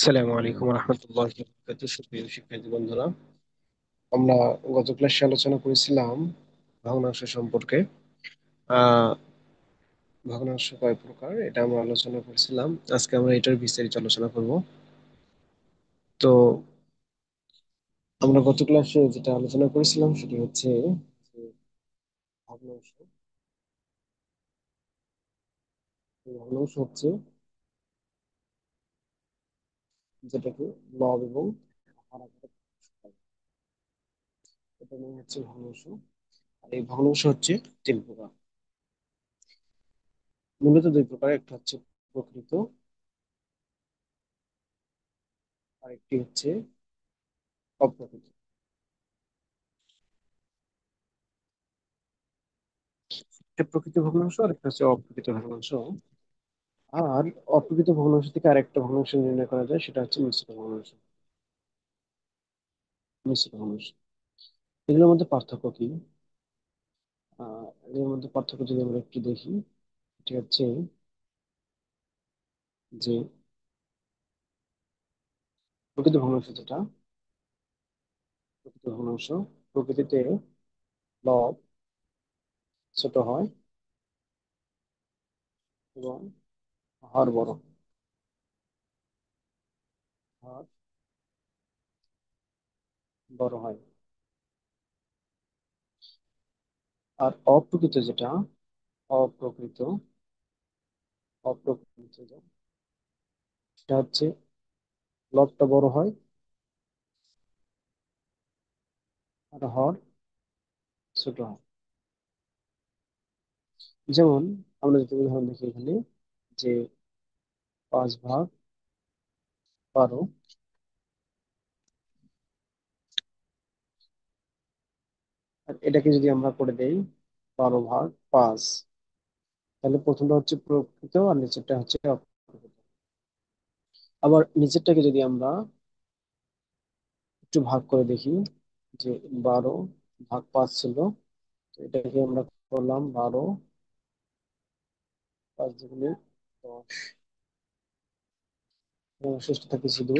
আসসালামু আলাইকুম রহমতুল্লাহ, সুপ্রিয় শিক্ষার্থী বন্ধুরা, আমরা গত ক্লাসে আলোচনা করেছিলাম ভগ্নাংশ সম্পর্কে। আহ ভগ্নাংশ কয় প্রকার এটা আমরা আলোচনা করেছিলাম। আজকে আমরা এটার বিস্তারিত আলোচনা করব। তো আমরা গত ক্লাসে যেটা আলোচনা করেছিলাম সেটি হচ্ছে যে ভগ্নাংশ। এই ভগ্নাংশ হচ্ছে যেটাকে লব এবং হর আকারে প্রকাশ করা হয়। এটা নিয়ে হচ্ছে ভগ্নাংশ। আর এই ভগ্নাংশ হচ্ছে তিন প্রকার, মূলত দুই প্রকার। একটা হচ্ছে প্রকৃত, আরেকটি হচ্ছে অপ্রকৃত। একটা প্রকৃত ভগ্নাংশ আর একটা হচ্ছে অপ্রকৃত ভগ্নাংশ। আর অপ্রকৃত ভগ্নাংশ থেকে আরেকটা ভগ্নাংশ নির্ণয় করা যায়, সেটা হচ্ছে মিশ্র ভগ্নাংশ। মিশ্র ভগ্নাংশ, এগুলোর মধ্যে পার্থক্য কি? এর মধ্যে পার্থক্য যদি আমরা একটু দেখি, সেটি হচ্ছে যে প্রকৃত ভগ্নাংশ যেটা, প্রকৃত ভগ্নাংশ প্রকৃতিতে লব ছোট হয় এবং হর বড়, হর বড় হয়। আর অপ্রকৃত যেটা, অপ্রকৃত অপ্রকৃত সেটা হচ্ছে লবটা বড় হয় আর হর ছোট হয়। যেমন আমরা যদি উদাহরণ দেখি এখানে, যে 5/12, আর এটাকে যদি আমরা করে দেই 12/5, তাহলে প্রথমটা হচ্ছে প্রকৃত আর নিচেরটা হচ্ছে অপ্রকৃত। আবার নিচেরটাকে যদি আমরা একটু ভাগ করে দেখি, যে 12/5 ছিল, তো এটাকে আমরা করলাম 12, 5×10, এবং শেষ থাকতেছে 2।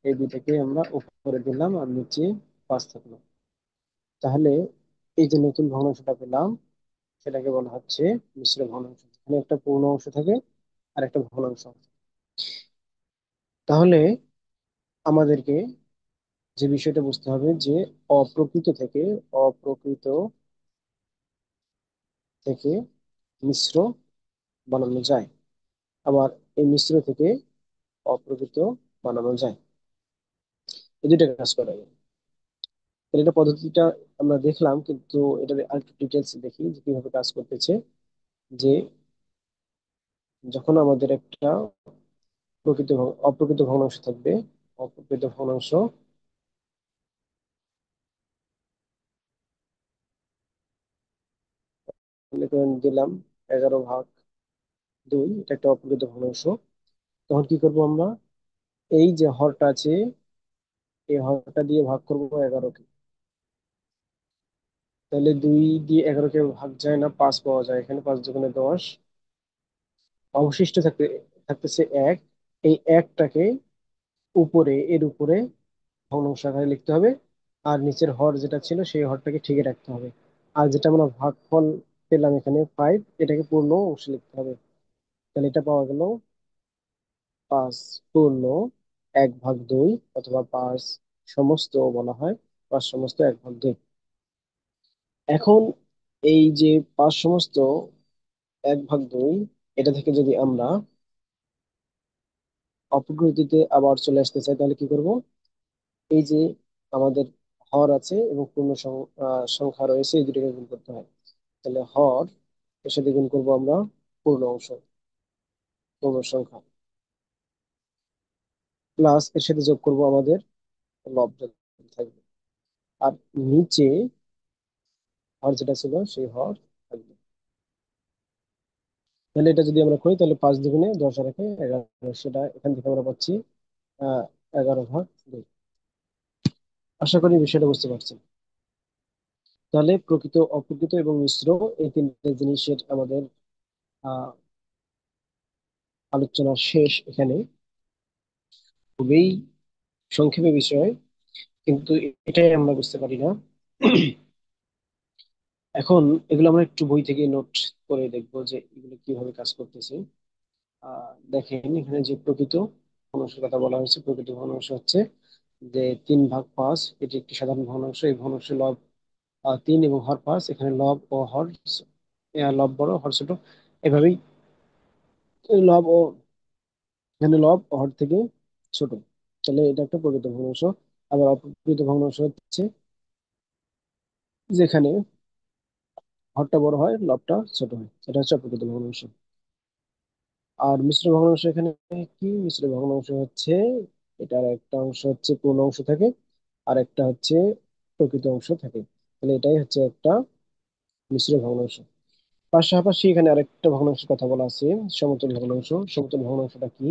এই দুইটাকে আমরা উপরে দিলাম আর নিচে 5 থাকলো। তাহলে এই যে নতুন ভগ্নাংশটা পেলাম, সেটাকে বলা হচ্ছে মিশ্র ভগ্নাংশ। এখানে একটা পূর্ণ অংশ থাকে আর একটা ভগ্নাংশ থাকে। তাহলে আমাদেরকে যে বিষয়টা বুঝতে হবে যে অপ্রকৃত থেকে অপ্রকৃত থেকে মিশ্র বানানো যায়, আবার এই মিশ্র থেকে অপ্রকৃত বানানো যায়। এই দুইটা কাজ করা যায়। তাহলে এটা পদ্ধতিটা আমরা দেখলাম, কিন্তু এটা আরেকটু ডিটেলস দেখি যে কিভাবে কাজ করতেছে। যে যখন আমাদের একটা অপ্রকৃত ভগ্নাংশ থাকবে, অপ্রকৃত ভগ্নাংশ মনে করেন দিলাম 11/2, এটা একটা অপ্রকৃত ভগ্নাংশ। তখন কি করব আমরা? এই যে হরটা আছে, এই হরটা দিয়ে ভাগ করব 11কে। তাহলে 2 দিয়ে 11কে ভাগ যায় না, 5 পাওয়া যায়। এখানে 5×10, অবশিষ্ট থাকতেছে 1। এই একটাকে এর উপরে ভগ্নাংশ আকারে লিখতে হবে, আর নিচের হর যেটা ছিল সেই হরটাকে ঠিকই রাখতে হবে। আর যেটা আমরা ভাগফল পেলাম এখানে 5, এটাকে পূর্ণ অংশ লিখতে হবে। তাহলে এটা পাওয়া গেল 5 পূর্ণ 1/2, অথবা 5 সমস্ত বলা হয়, 5 সমস্ত 1/2। এখন এই যে 5 সমস্ত 1/2, এটা থেকে যদি আমরা অপগ্রহীতে আবার চলে আসতে চাই, তাহলে কি করব? এই যে আমাদের হর আছে এবং সংখ্যা রয়েছে, এই দুটোকে গুণ করতে হয়। তাহলে হর এর সাথে গুণ করবো আমরা পূর্ণ অংশ, পূর্ণ সংখ্যা, প্লাস এর সাথে যোগ করব আমাদের লব যত থাকবে। আর নিচে হর যেটা ছিল সেই হর থাকবে। তাহলে এটা যদি আমরা করি, তাহলে 5 × 2 = 10, আর একে 11, সেটা এখান থেকে আমরা পাচ্ছি 11/2। আশা করি বিষয়টা বুঝতে পারছেন। তাহলে প্রকৃত, অপ্রকৃত এবং মিশ্র, এই তিনটে জিনিসের আমাদের আহ আলোচনা শেষ এখানে। খুবই সংক্ষেপে বিষয়, কিন্তু এটাই আমরা বুঝতে পারি না। এখন এগুলো আমরা একটু বই থেকে নোট করে দেখবো যে এগুলো কিভাবে কাজ করতেছে। দেখেন এখানে যে প্রকৃত ভগ্নাংশের কথা বলা হয়েছে, প্রকৃত ভগ্নাংশ হচ্ছে যে 3/5, এটি একটি সাধারণ ভগ্নাংশ। এই ভগ্নাংশের লব 3 এবং হর 5। এখানে লব ও হর, লব বড় হর ছোট, এভাবেই লব ও, এখানে লব ও হর থেকে ছোট। তাহলে এটা একটা প্রকৃত ভগ্নাংশ। আবার অপ্রকৃত ভগ্নাংশ হচ্ছে যেখানে হরটা বড় হয় লবটা ছোট হয়, এটা হচ্ছে অপ্রকৃত ভগ্নাংশ। আর মিশ্র ভগ্নাংশ এখানে কি? মিশ্র ভগ্নাংশ হচ্ছে এটার একটা অংশ হচ্ছে পূর্ণ অংশ থাকে, আর একটা হচ্ছে প্রকৃত অংশ থাকে। তাহলে এটাই হচ্ছে একটা মিশ্র ভগ্নাংশ। পাশাপাশি এখানে আরেকটা ভগ্নাংশের কথা বলা আছে, সমতুল ভগ্নাংশ। সমতুল ভগ্নাংশটা কি?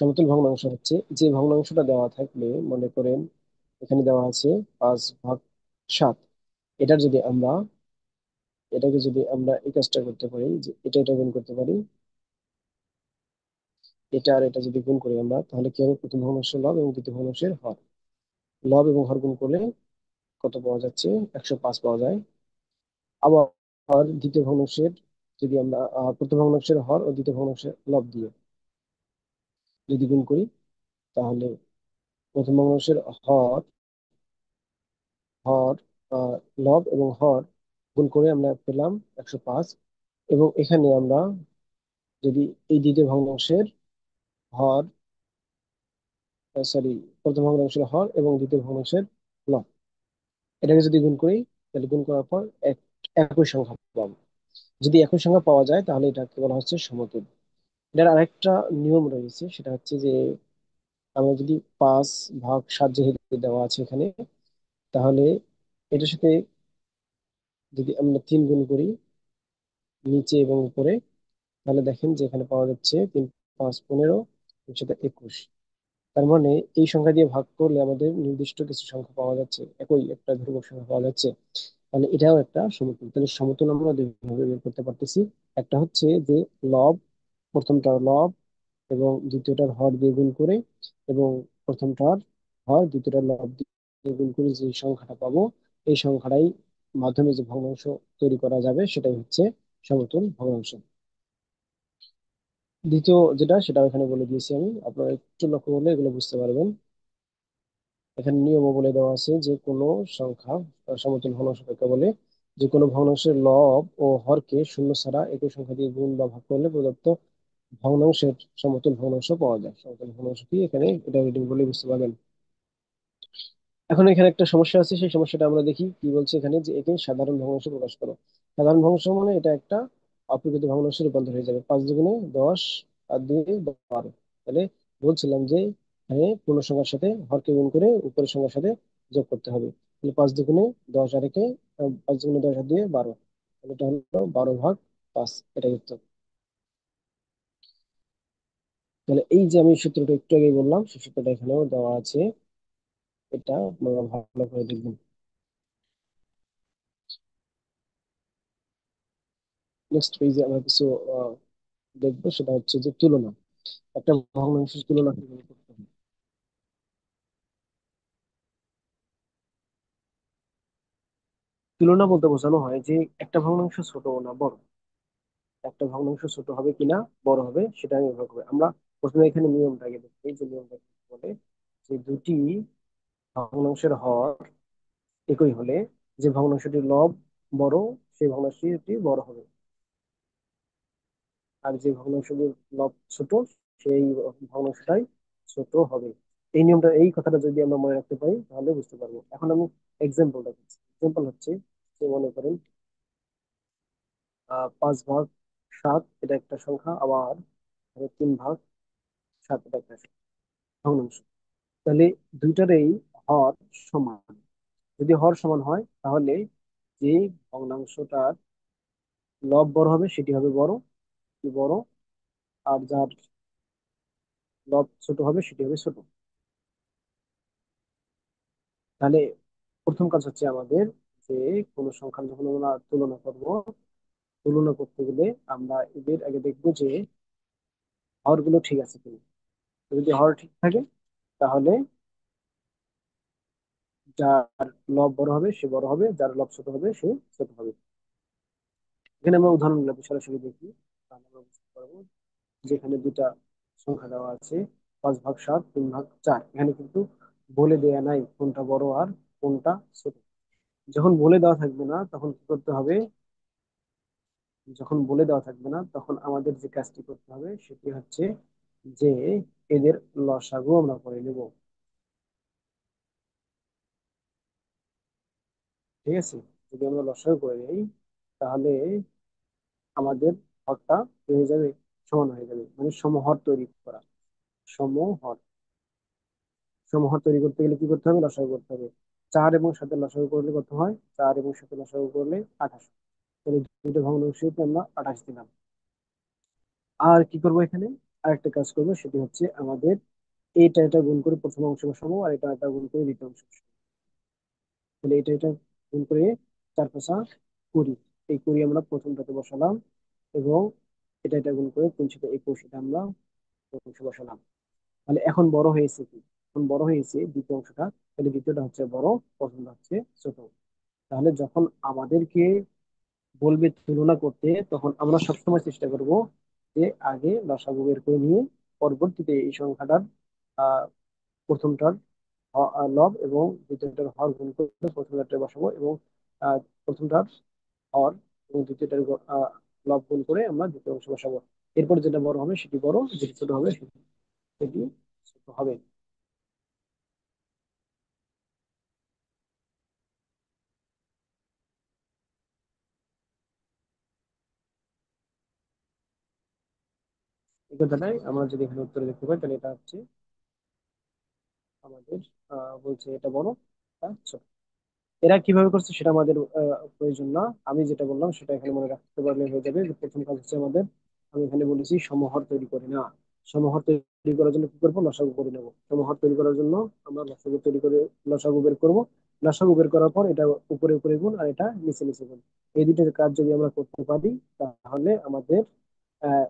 সমতুল ভগ্নাংশ হচ্ছে যে ভগ্নাংশটা দেওয়া থাকলে, মনে করেন এখানে দেওয়া আছে 5/7। এটার যদি আমরা এটাকে যদি আমরা এই কাজটা করতে পারি যে এটা গুণ করতে পারি, এটা আর এটা যদি গুণ করি আমরা, তাহলে কি হবে? প্রথম ভগ্নাংশের লব এবং দ্বিতীয় ভগ্নাংশের হর। লব এবং হর গুণ করলে কত পাওয়া যাচ্ছে? 105 পাওয়া যায়। আবার দ্বিতীয় ভগ্নাংশের, যদি আমরা প্রথম ভগ্নাংশের হর ও দ্বিতীয় ভগ্নাংশের লব দিয়ে যদি গুণ করি, তাহলে প্রথম ভগ্নাংশের হর, হর লব এবং হর গুণ করে আমরা পেলাম 105। এবং এখানে আমরা যদি এই দ্বিতীয় ভগ্নাংশের হর, সরি, প্রথম ভগ্নাংশের হর এবং দ্বিতীয় ভগ্নাংশের লব, এটাকে যদি গুণ করি, তাহলে গুণ করার পর একই সংখ্যা পাবো। যদি একই সংখ্যা পাওয়া যায় তাহলে এটাকে বলা হচ্ছে সমতুল। এটার আরেকটা নিয়ম রয়েছে, সেটা হচ্ছে যে আমরা যদি 5/7 যেহেতু দেওয়া আছে এখানে, তাহলে এটার সাথে যদি আমরা 3 গুণ করি নিচে এবং উপরে, তাহলে দেখেন যে এখানে পাওয়া যাচ্ছে 3×5 = 15, এর সাথে 21। তার মানে এই সংখ্যা দিয়ে ভাগ করলে আমাদের নির্দিষ্ট কিছু সংখ্যা পাওয়া যাচ্ছে, একই একটা ধ্রুবক সংখ্যা পাওয়া যাচ্ছে। তাহলে এটাও একটা সমতুল। তাহলে সমতুল আমরা দুই ভাবে বের করতে পারতেছি। একটা হচ্ছে যে লব, প্রথমটার লব এবং দ্বিতীয়টার হর দিয়ে গুণ করে, এবং প্রথমটার হর দ্বিতীয়টার লব দিয়ে গুণ করে যে সংখ্যাটা পাবো, এই সংখ্যাটাই মাধ্যমে যে ভগ্নাংশ তৈরি করা যাবে সেটাই হচ্ছে সমতুল ভগ্নাংশ। দ্বিতীয় যেটা, সেটা এখানে বলে দিয়েছি আমি, আপনারা একটু লক্ষ্য করলে এগুলো বুঝতে পারবেন। এখানে নিয়ম বলে দেওয়া আছে যে কোনো সংখ্যা সমতুল ভগ্নাংশ কাকে বলে? যে কোনো ভগ্নাংশের লব ও হরকে শূন্য ছাড়া একই সংখ্যা দিয়ে গুণ বা ভাগ করলে প্রদত্ত ভগ্নাংশের সমতুল ভগ্নাংশ পাওয়া যায়। সমতুল ভগ্নাংশ কি, এখানে এটা রিডিং বলে বুঝতে পারবেন। এখন এখানে একটা সমস্যা আছে, সেই সমস্যাটা আমরা দেখি কি বলছে এখানে, যে একে সাধারণ ভগ্নাংশ প্রকাশ করো। সাধারণ ভগ্নাংশ মানে এটা একটা অপ্রকৃত ভগ্নাংশে রূপান্তর হয়ে যাবে। 5×10 আর 2 12। তাহলে বলছিলাম যে এখানে পূর্ণ সংখ্যার সাথে হরকে গুণ করে উপরের সংখ্যার সাথে যোগ করতে হবে। তাহলে 5×10 আর একে, 5×10 আর 2 12। তাহলে এটা হলো 12/5, এটাই উত্তর। তাহলে এই যে আমি সূত্রটা একটু আগে বললাম, সেই সূত্রটা এখানেও দেওয়া আছে, এটা আপনারা ভালো করে দেখবেন। নেক্সট পেজে আমরা কিছু আহ, দেখবো, সেটা হচ্ছে যে তুলনা। একটা ভগ্নাংশের তুলনা কিভাবে করতে হবে। তুলনা বলতে বোঝানো হয় যে একটা ভগ্নাংশ ছোট না বড়, একটা ভগ্নাংশ ছোট হবে কিনা বড় হবে সেটা নির্ভর করে। আমরা প্রথমে এখানে নিয়মটাকে দেখি, এই যে নিয়মটা কি বলে, যে দুটি ভগ্নাংশের হর একই হলে যে ভগ্নাংশটির লব বড় সেই ভগ্নাংশটি বড় হবে, আর যে ভগ্নাংশটির লব ছোট সেই ভগ্নাংশটাই ছোট হবে। এই নিয়মটা, এই কথাটা যদি আমরা মনে রাখতে পারি তাহলে বুঝতে পারবো। এখন আমি এক্সাম্পলটা দিচ্ছি। এক্সাম্পল হচ্ছে যে মনে করেন 5/7 এটা একটা সংখ্যা, আবার 3/7 এটা একটা ভগ্নাংশ। তাহলে দুইটারই হর সমান। যদি হর সমান হয় তাহলে যে ভগ্নাংশটার লব বড় হবে সেটি হবে বড়, কি বড়, আর যার লব ছোট হবে সেটি হবে ছোট। তাহলে প্রথম কাজ হচ্ছে আমাদের যে কোনো সংখ্যার যখন আমরা তুলনা করব, তুলনা করতে গেলে আমরা এদের আগে দেখবো যে হরগুলো ঠিক আছে কিনা। যদি হর ঠিক থাকে তাহলে যার লব বড় হবে সে বড় হবে, যার লব ছোট হবে সে ছোট হবে। এখানে আমরা উদাহরণগুলো সরাসরি দেখি, তাহলে আমরা বুঝতে পারবো। যেখানে দুটা সংখ্যা দেওয়া আছে, 5 ভাগ 7, 3 ভাগ 4, এখানে কিন্তু বলে দেয়া নাই কোনটা বড় আর কোনটা ছোট। যখন বলে দেওয়া থাকবে না তখন কি করতে হবে, যখন বলে দেওয়া থাকবে না তখন আমাদের যে কাজটি করতে হবে সেটি হচ্ছে যে এদের লসাগু আমরা করে নেব। ঠিক আছে, যদি আমরা লসাগু করে নিই তাহলে আমাদের হরটা কি হয়ে যাবে, সমান হয়ে যাবে, মানে সমহর তৈরি করা। সমহর, সমহর তৈরি করতে গেলে কি করতে হবে, লসাগু করতে হবে। 4 এবং 7 লসাগু করলে কত হয়, 4 এবং 7 লসাগু করলে 28। তাহলে দুটো ভগ্নাংশকে আমরা 28 দিলাম। আর কি করব এখানে, আরেকটা কাজ করবো, সেটি হচ্ছে আমাদের এটা গুণ করে প্রথম অংশ বসাবো, আর এটা গুণ করে দ্বিতীয় অংশ বসাবো। তাহলে এটা গুণ করে 4 × 5 = 20, এই 20 আমরা প্রথমটাতে বসালাম, এবং এটা গুণ করে 321, এটা আমরা প্রথম অংশ বসালাম। তাহলে এখন বড় হয়েছে কি, এখন বড় হয়েছে দ্বিতীয় অংশটা। তাহলে দ্বিতীয়টা হচ্ছে বড়, প্রথমটা হচ্ছে ছোট। তাহলে যখন আমাদেরকে বলবে তুলনা করতে, তখন আমরা সবসময় চেষ্টা করব যে আগে লসাগু বের করে নিয়ে পরবর্তীতে এই সংখ্যাটার আহ প্রথমটার লব এবং দ্বিতীয়টার হর গুণ করে প্রথমটাতে বসাবো, এবং আহ, প্রথমটার হর এবং দ্বিতীয়টার লব গুণ করে আমরা দ্বিতীয় অংশ বসাবো। এরপর যেটা বড় হবে সেটি বড়, যেটি ছোট হবে সেটি ছোট হবে। এই কথাটাই আমরা যদি এখানে উত্তরে দেখতে পাই, তাহলে এটা হচ্ছে আমাদের বলছে এটা বড়, এটা ছোট। এরা কিভাবে করছে সেটা আমাদের প্রয়োজন না। আমি যেটা বললাম সেটা এখানে মনে রাখতে পারলে হয়ে যাবে, যে প্রথম কাজ হচ্ছে আমাদের, আমি এখানে বলেছি সমহর তৈরি করে না, সমহর তৈরি করার জন্য কি করবো, লসাগু করে নেবো। সমহর তৈরি করার জন্য আমরা লসাগু তৈরি করে লসাগু বের করবো। লসাগু বের করার পর এটা উপরে উপরে গুণ আর এটা নিচে নিচে গুণ, এই দুইটার কাজ যদি আমরা করতে পারি তাহলে আমাদের আহ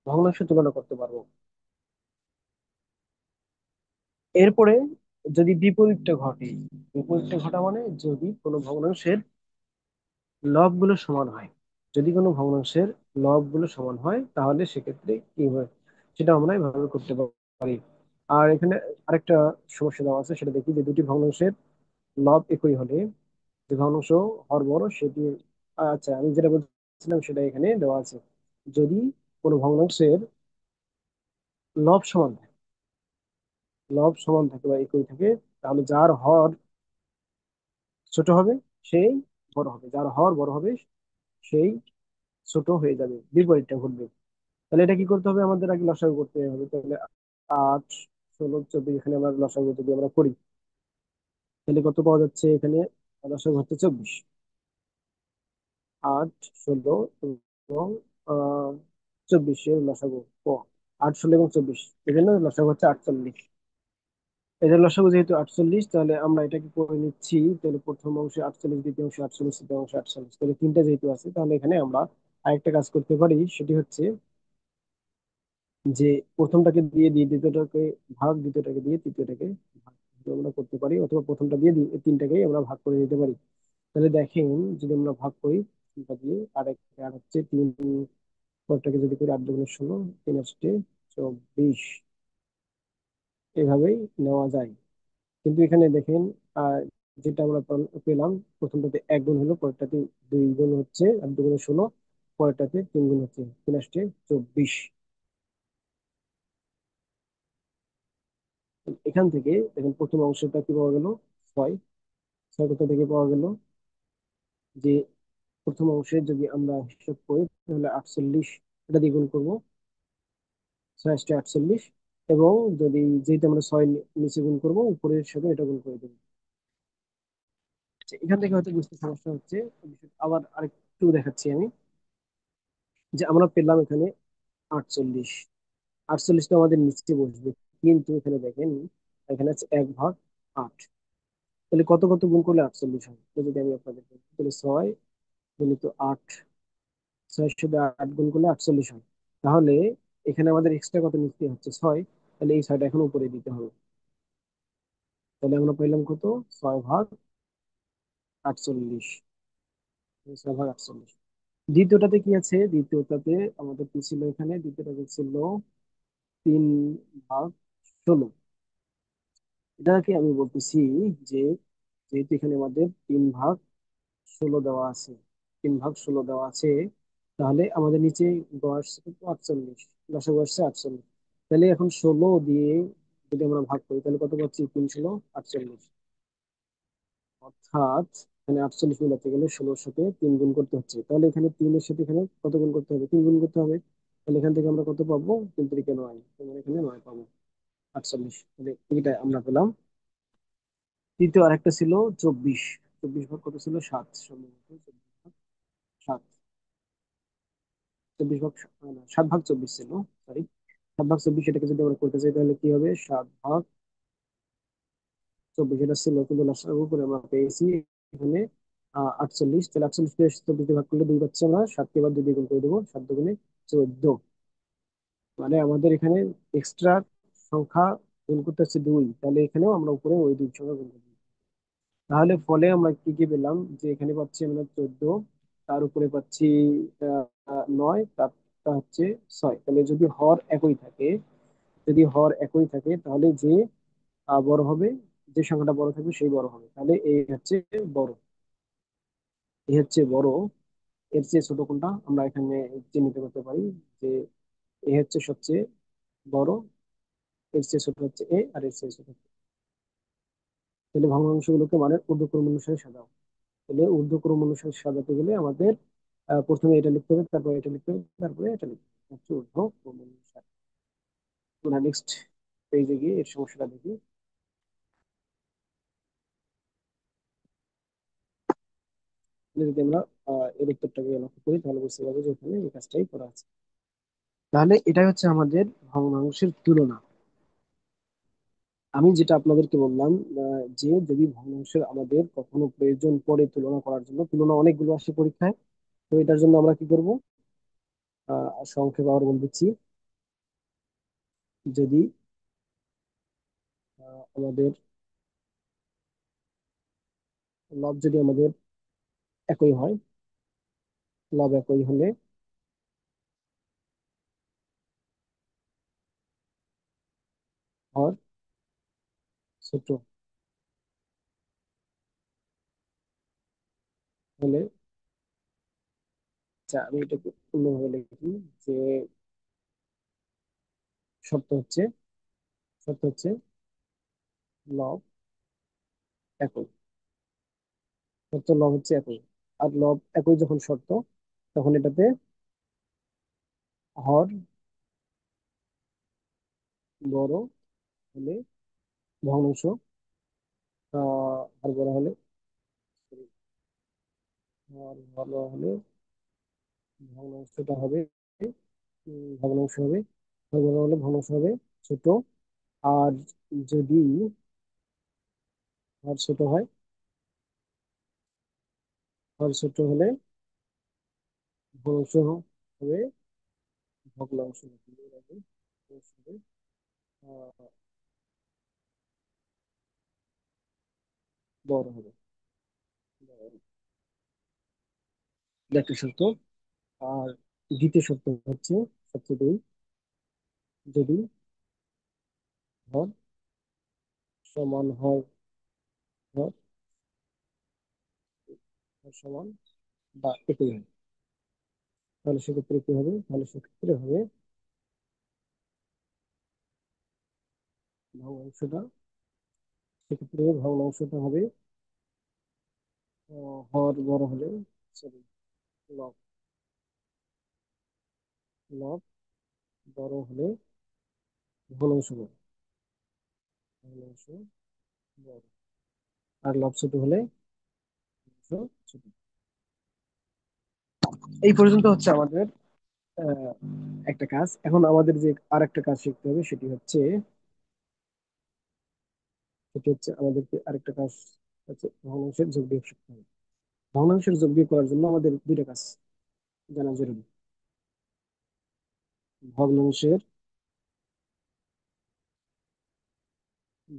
ভগ্নাংশ তুলনা করতে পারবো। এরপরে যদি বিপরীতটা ঘটে, বিপরীতটা ঘটা মানে যদি কোনো ভগ্নাংশের লব গুলো সমান হয়, যদি কোনো ভগ্নাংশের লব গুলো সমান হয় তাহলে সেক্ষেত্রে কি হয় সেটা আমরা এভাবে করতে পারি। আর এখানে আরেকটা সমস্যা দেওয়া আছে, সেটা দেখি, যে দুটি ভগ্নাংশের লব একই হলে, যে ভগ্নাংশ হর বড় সেটি, আচ্ছা আমি যেটা বলছিলাম সেটা এখানে দেওয়া আছে। যদি কোনো ভগ্নাংশের লব সমান থাকে, লব সমান থাকে বা একই থাকে, তাহলে যার হর ছোট হবে সেই বড় হবে, যার হর বড় হবে সেই ছোট হয়ে যাবে, বিপরীতটা ঘটবে। তাহলে এটা কি করতে হবে, আমাদের আগে লসাগু করতে হবে। তাহলে 8, 16, 24, এখানে আমরা লসাগু যদি আমরা করি তাহলে কত পাওয়া যাচ্ছে এখানে, লসাগু হচ্ছে 24। 8, 16 এবং 24 লসাগু, ও 8, 16 এবং 24, এই জন্য লসাগু হচ্ছে 48। এদের লসাগু যেহেতু 48, তাহলে আমরা এটাকে করে নিচ্ছি। তাহলে প্রথম অংশে 48, দ্বিতীয় অংশে 48, তৃতীয় অংশে 48, তাহলে তিনটা যেহেতু আছে, তাহলে এখানে আমরা আরেকটা কাজ করতে পারি, সেটি হচ্ছে যে প্রথমটাকে দিয়ে দিয়ে দ্বিতীয়টাকে ভাগ, দ্বিতীয়টাকে দিয়ে তৃতীয়টাকে ভাগ, এটা আমরা করতে পারি, অথবা প্রথমটা দিয়ে তিনটাকেই আমরা ভাগ করে দিতে পারি। তাহলে দেখেন, যদি আমরা ভাগ করি তিনটা দিয়ে, আর হচ্ছে 3, পরটাকে যদি করি 8 × 16, 3 × 8 = 24, এভাবেই নেওয়া যায়। কিন্তু এখানে দেখেন, আহ যেটা আমরা পেলাম, প্রথমটাতে 1 গুণ হলো, পরেরটাতে 2 গুণ হচ্ছে, 8 × 16, পরেরটাতে 3 গুণ হচ্ছে, 3 × 8 = 24। এখান থেকে দেখেন প্রথম অংশটা কি পাওয়া গেল, 6। 6 কোথা থেকে পাওয়া গেল, যে প্রথম অংশে যদি আমরা হিসাব করি তাহলে 48, এটা দিয়ে গুণ করবো, 6 × 8 = 48, এবং যদি যেহেতু আমরা 6 নিচে গুণ করবো, উপরের সাথে এটা গুণ করে দেবো। আচ্ছা, এখান থেকে হয়তো বুঝতে সমস্যা হচ্ছে, আবার আরেকটু দেখাচ্ছি আমি, যে আমরা পেলাম এখানে 48। 48 তো আমাদের নিচে বসবে, কিন্তু এখানে দেখেন, এখানে আছে 1/8। তাহলে কত কত গুণ করলে 48 হয়, তো যদি আমি আপনাদের বলি, তাহলে 6 × 8, 6 × 8 গুণ করলে 48 হয়। তাহলে এখানে আমাদের এক্সট্রা কত নিতে হচ্ছে, 6। তাহলে এই 6টা এখন উপরে দিতে হবে। তাহলে আমরা পেলাম কত? 6 ভাগ 48। 6 ভাগ 48। দ্বিতীয়টাতে কি আছে? দ্বিতীয়টাতে আমাদের কি ছিল? এখানে দ্বিতীয়টাতে ছিল 3/16। এটাকে আমি বলতেছি যে, যেহেতু এখানে আমাদের 3/16 দেওয়া আছে, 3/16 দেওয়া আছে, তাহলে আমাদের নিচে দশ 48, দশক আসছে 48। তাহলে এখন 16 দিয়ে যদি আমরা ভাগ করি তাহলে কত পাচ্ছি? 3 × 16 = 48। অর্থাৎ এখানে 48 মিলাতে গেলে 16-র সাথে 3 গুণ করতে হচ্ছে। তাহলে এখানে 3-এর সাথে এখানে কত গুণ করতে হবে? 3 গুণ করতে হবে। তাহলে এখান থেকে আমরা কত পাবো? 3 × 9, তাহলে এখানে 9 পাবো। 48, তাহলে এইটা আমরা পেলাম। তৃতীয় আরেকটা ছিল 24। 24 ভাগ কত ছিল? 7 সম্ভবত। 7, 24 ভাগ, না, 7 ভাগ 24 ছিল। সরি, 7 ভাগ 24। এটাকে যদি আমরা করতে চাই তাহলে কি হবে? 7/24, এটা ছিল কিন্তু লাস্টের উপরে আমরা পেয়েছি এখানে 48। তাহলে 48 দিয়ে 24 দিয়ে ভাগ করলে 2 পাচ্ছি আমরা। 7কে এবার 2 দিয়ে গুণ করে দেবো, 7 × 2 = 14। মানে আমাদের এখানে এক্সট্রা সংখ্যা গুণ করতে হচ্ছে 2, তাহলে এখানেও আমরা উপরে ওই 2 সংখ্যা গুণ করবো। তাহলে ফলে আমরা কি কি পেলাম? যে এখানে পাচ্ছি আমরা 14, তার উপরে পাচ্ছি 9, তারটা হচ্ছে 6। তাহলে যদি হর একই থাকে, যদি হর একই থাকে তাহলে যে বড় হবে, যে সংখ্যাটা বড় থাকবে সেই বড় হবে। তাহলে এই হচ্ছে বড়, এই হচ্ছে বড়। এর চেয়ে ছোট কোনটা আমরা এখানে চিহ্নিত করতে পারি যে এ হচ্ছে সবচেয়ে বড়, এর চেয়ে ছোট হচ্ছে এ, আর এর চেয়ে ছোট হচ্ছে। তাহলে ভগ্নাংশগুলোকে মানে ঊর্ধ্বক্রম অনুসারে সাজাও। তাহলে ঊর্ধ্বক্রম অনুসারে সাজাতে গেলে আমাদের প্রথমে এটা লিখতে হবে, তারপরে এটা লিখতে হবে, তারপরে এটা লিখতে হবে, হচ্ছে ঊর্ধ্বক্রম অনুসারে। আমরা নেক্সট পেজে গিয়ে এর সমস্যাটা দেখি। যদি আমরা এর উত্তরটাকে লক্ষ্য করি তাহলে বুঝতে পারবো যে এখানে এই কাজটাই করা আছে। তাহলে এটাই হচ্ছে আমাদের ভগ্নাংশের তুলনা। আমি যেটা আপনাদেরকে বললাম, যে যদি ভগ্নাংশের আমাদের কখনো প্রয়োজন পড়ে তুলনা করার জন্য, তুলনা অনেকগুলো আসে পরীক্ষায়, তো এটার জন্য আমরা কি করব? সংক্ষেপে আবার বলে দিচ্ছি। যদি আমাদের লব যদি আমাদের একই হয়, লব একই হলে হর ছোট হলে, আচ্ছা আমি এটাকে অন্যভাবে লিখি, যে শর্ত হচ্ছে, শর্ত হচ্ছে লব একই। শর্ত লব হচ্ছে একই। আর লব একই যখন শর্ত, তখন এটাতে হর বড় হলে ভগ্নাংশ, হর বড় হলে, sorry, হর বড় হলে ভগ্নাংশটা হবে, ভগ্নাংশ হবে, হর বড় হলে ভগ্নাংশ হবে ছোট। আর যদি হর ছোট হয়, হর ছোট হলে ভগ্নাংশ হবে, ভগ্নাংশ হবে, ভগ্নাংশ হবে, আহ, বড় হবে, এটা একটা শর্ত। আর দ্বিতীয় শর্ত হচ্ছে সবচেয়ে 2, যদি হর সমান হয়, হর হর সমান বা একই হয়, তাহলে সেক্ষেত্রে কি হবে? তাহলে সেক্ষেত্রে হবে ভগ্নাংশটা, সেক্ষেত্রে ভগ্নাংশটা হবে হর বড় হলে, সরি, লব, লব বড় হলে ভগ্নাংশ বড়, ভগ্নাংশ বড়। আর লব ছোট হলে ভগ্নাংশ ছোট। এই পর্যন্ত হচ্ছে আমাদের আহ, একটা কাজ। এখন আমাদের যে আর একটা কাজ শিখতে হবে, সেটি হচ্ছে আমাদেরকে আরেকটা কাজ হচ্ছে ভগ্নাংশের যোগ বিয়োগ শিখতে হবে। ভগ্নাংশের যোগ বিয়োগ করার জন্য আমাদের দুইটা কাজ জানা জরুরি। ভগ্নাংশের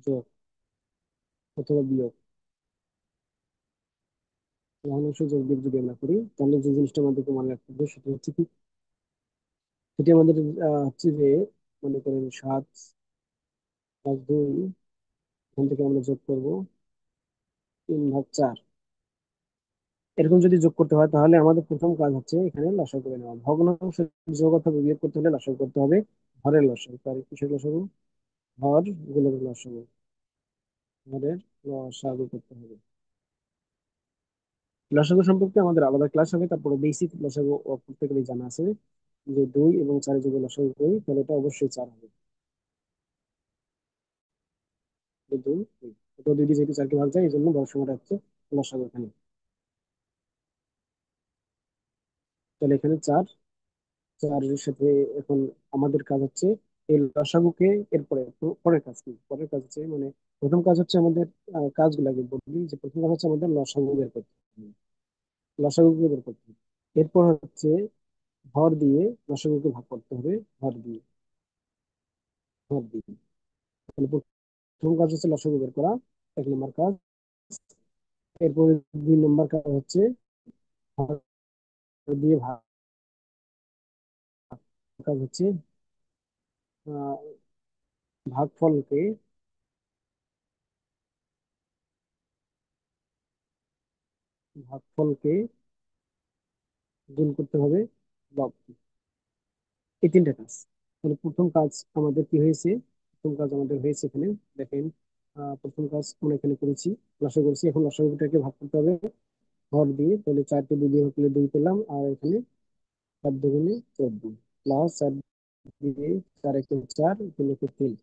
যোগ অথবা বিয়োগ, ভগ্নাংশ যোগ বিয়োগ যদি আমরা করি তাহলে যে জিনিসটা আমাদেরকে মনে রাখতে হবে সেটা হচ্ছে কি, সেটি আমাদের হচ্ছে যে, মনে করেন 7+2, এখান থেকে আমরা যোগ করব 3/4। এরকম যদি যোগ করতে হয় তাহলে আমাদের প্রথম কাজ হচ্ছে এখানে লসাগু করে নেওয়া। ভগ্নাংশ যোগ অথবা বিয়োগ করতে হলে লসাগু করতে হবে, হরের লসাগু। তার কিসের লসাগু? হর গুলোর লসাগু, হরের লসাগু করতে হবে। লসাগু সম্পর্কে আমাদের আলাদা ক্লাস হবে, তারপরে বেসিক লসাগু প্রত্যেকেরই জানা আছে, যে 2 এবং 4 যদি লসাগু করি তাহলে এটা অবশ্যই 4 হবে। তো 2 2, তো 2 দিয়ে যেহেতু 4কে ভাগ যায় এই জন্য বড় সংখ্যাটা হচ্ছে লসাগু এখানে। তাহলে এখানে 4, 4-এর সাথে এখন আমাদের কাজ হচ্ছে এই লসাগুকে, এরপরে পরের কাজ কি, পরের কাজ হচ্ছে মানে প্রথম কাজ হচ্ছে আমাদের, কাজগুলাকে বলি যে প্রথম কাজ হচ্ছে আমাদের লসাগু বের করতে হবে, লসাগুকে বের করতে হবে। এরপর হচ্ছে ভর দিয়ে লসাগুকে ভাগ করতে হবে, ভর দিয়ে, ভর দিয়ে। তাহলে প্রথম কাজ হচ্ছে লসাগু বের করা, 1 নম্বর কাজ। এরপরে 2 নম্বর কাজ হচ্ছে ভর দিয়ে ভাগ, কাজ হচ্ছে আহ ভাগফলকে, ভাগফলকে গুণ করতে হবে লব দিয়ে। এই 3টা কাজ। তাহলে প্রথম কাজ আমাদের কি হয়েছে, প্রথম কাজ আমাদের হয়েছে এখানে, দেখেন, প্রথম কাজ আমরা এখানে করেছি, লসাগু করেছি। এখন লসাগুটাকে ভাগ করতে হবে হর দিয়ে। তাহলে 4কে 2 দিয়ে হলে 2 পেলাম, আর এখানে 4 2 গুণে 14, প্লাস 4 দিয়ে 4 1 4, 3 3।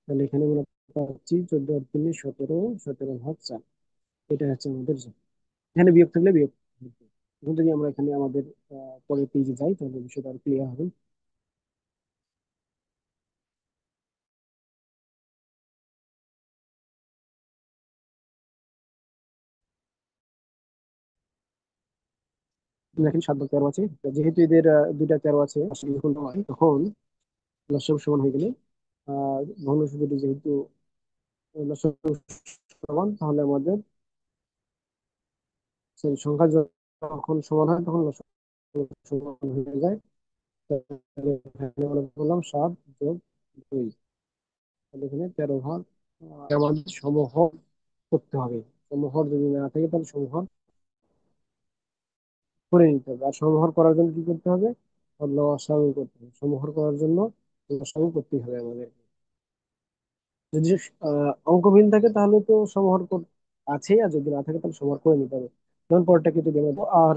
তাহলে এখানে আমরা পাচ্ছি 14 আর 3 17, 17/4। এটা হচ্ছে আমাদের যোগ। এখানে বিয়োগ থাকলে বিয়োগ। এখন যদি আমরা এখানে আমাদের পরের পেজে যাই তাহলে বিষয়টা আর ক্লিয়ার হবে। দেখেন 7 ভাগ 13 আছে, যেহেতু এদের দুইটা 13 আছে, আসলে যখন হয় তখন লসাগু সমান হয়ে গেলে, ভগ্নাংশ দুটি যেহেতু লসাগু সমান, তাহলে আমাদের সেই সংখ্যা যখন সমান হয় তখন লসাগু সমান হয়ে যায়। তাহলে এখানে আমরা বললাম 7+2, তাহলে এখানে 13 ভাগ। আমাদের সমহর করতে হবে, সমহর যদি না থাকে তাহলে সমহর করে নিতে হবে। আর সমহর করার জন্য কি করতে হবে? লসাগু করতে হবে। সমহর করার জন্য লসাগু করতেই হবে আমাদের। যদি অঙ্ক ভিন্ন থাকে তাহলে তো সমাহার আছে, আর যদি না থাকে তাহলে সমাহার করে নিতে হবে। যেমন পরেরটাকে যদি আমরা আর